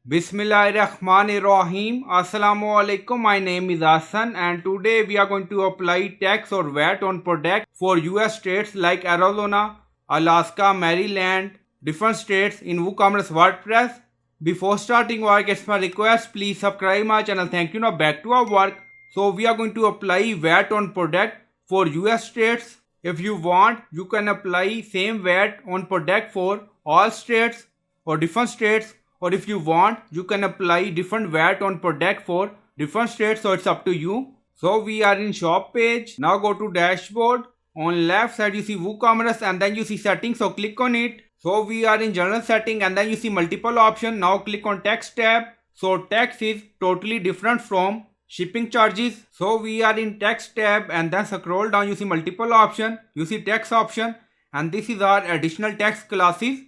Bismillahirrahmanirrahim. Assalamu alaikum. My name is Hassan and today we are going to apply tax or VAT on product for US states like Arizona, Alaska, Maryland, different states in WooCommerce WordPress. Before starting work, it's my request, please subscribe my channel. Thank you. Now back to our work. So we are going to apply VAT on product for US states. If you want, you can apply same VAT on product for all states or different states, or if you want you can apply different VAT on product for different states, so it's up to you. So we are in shop page. Now go to dashboard. On left side you see WooCommerce and then you see settings, so click on it. So we are in general setting and then you see multiple options. Now click on tax tab. So tax is totally different from shipping charges. So we are in tax tab and then scroll down, you see multiple options. You see tax option and this is our additional tax classes,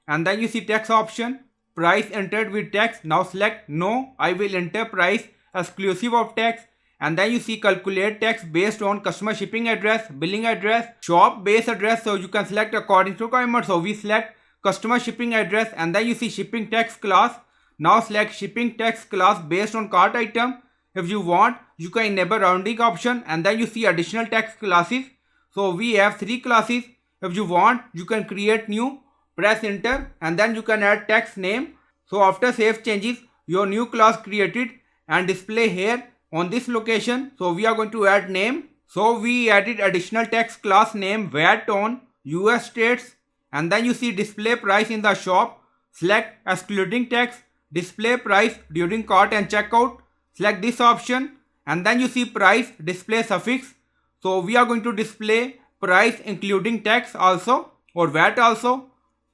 and then you see tax option, price entered with tax. Now select no, I will enter price exclusive of tax, and then you see calculate tax based on customer shipping address, billing address, shop base address, so you can select according to requirement. So we select customer shipping address and then you see shipping tax class. Now select shipping tax class based on cart item. If you want you can enable rounding option and then you see additional tax classes. So we have 3 classes. If you want you can create new, press enter and then you can add tax name. So after save changes, your new class created and display here on this location. So we are going to add name. So we added additional tax class name VAT on US states, and then you see display price in the shop. Select excluding tax, display price during cart and checkout. Select this option and then you see price display suffix. So we are going to display price including tax also or VAT also.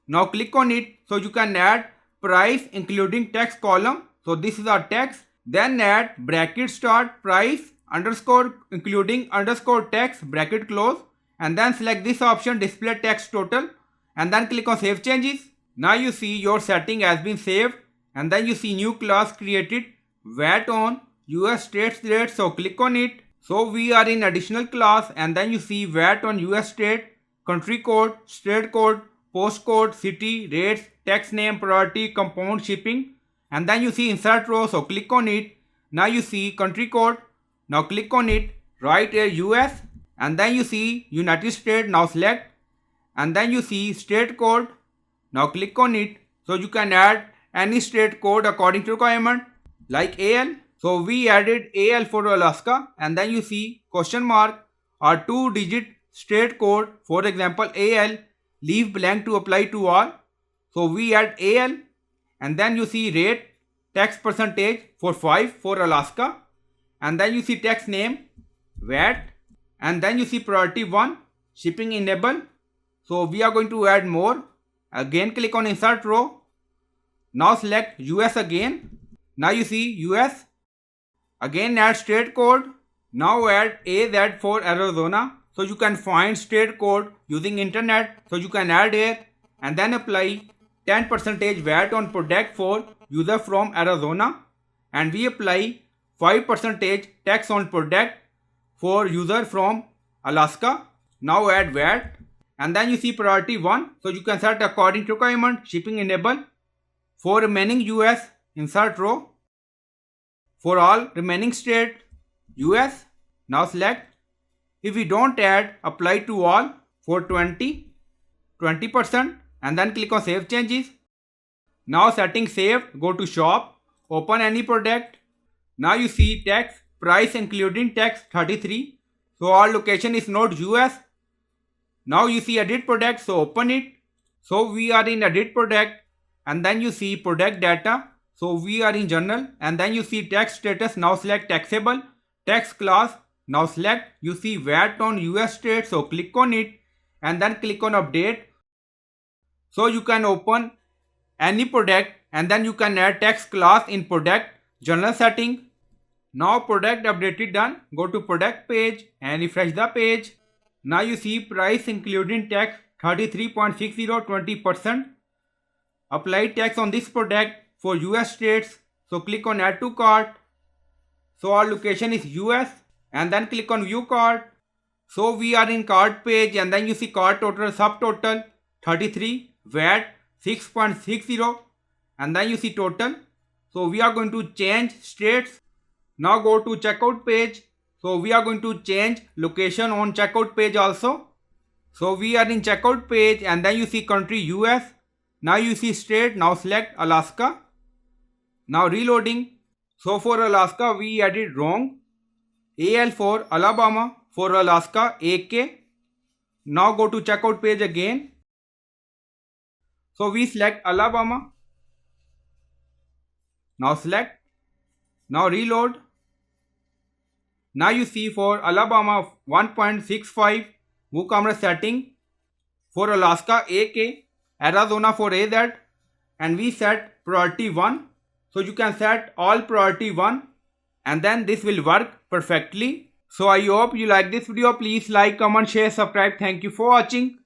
Now click on it, so you can add price including tax column. So this is our tax. Then add bracket start price underscore including underscore tax bracket close, and then select this option display tax total and then click on save changes. Now you see your setting has been saved and then you see new class created VAT on US states rate. So click on it. So we are in additional class and then you see VAT on US state, country code, state code, postcode, city, rates, tax name, priority, compound, shipping, and then you see insert row. So click on it. Now you see country code. Now click on it, right here US, and then you see United States. Now select and then you see state code. Now click on it. So you can add any state code according to requirement like AL. So we added AL for Alaska and then you see question mark or 2-digit state code, for example AL, leave blank to apply to all. So we add AL and then you see rate tax percentage for 5 for Alaska, and then you see tax name VAT, and then you see priority 1 shipping enable. So we are going to add more. Again click on insert row. Now select US again. Now you see US. Again add state code. Now add AZ for Arizona. So you can find state code using internet. So you can add here and then apply 10% VAT on product for user from Arizona, and we apply 5% tax on product for user from Alaska. Now add VAT and then you see priority 1. So you can set according to requirement, shipping enable. For remaining US, insert row. For all remaining state US, now select. If we don't add, apply to all for 20% and then click on save changes. Now setting saved, go to shop, open any product. Now you see tax, price including tax 33. So our location is not US. Now you see edit product, so open it. So we are in edit product and then you see product data. So we are in general and then you see tax status. Now select taxable, tax class. Now select, you see VAT on US state, so click on it and then click on update. So you can open any product and then you can add tax class in product general setting. Now product updated done. Go to product page and refresh the page. Now you see price including tax 33.60 20%. Apply tax on this product for US states. So click on add to cart. So our location is US. And then click on view cart. So we are in cart page and then you see cart total, subtotal 33, VAT 6.60, and then you see total So we are going to change states. Now go to checkout page. So we are going to change location on checkout page also. So we are in checkout page and then you see country US. Now you see state. Now select Alaska. Now reloading. So for Alaska we added wrong. AL for Alabama, for Alaska AK. Now go to checkout page again. So we select Alabama. Now select. Now reload. Now you see for Alabama 1.65 WooCommerce setting. For Alaska AK, Arizona for AZ, and we set priority 1. So you can set all priority 1 and then this will work perfectly. So I hope you like this video. Please like, comment, share, subscribe. Thank you for watching.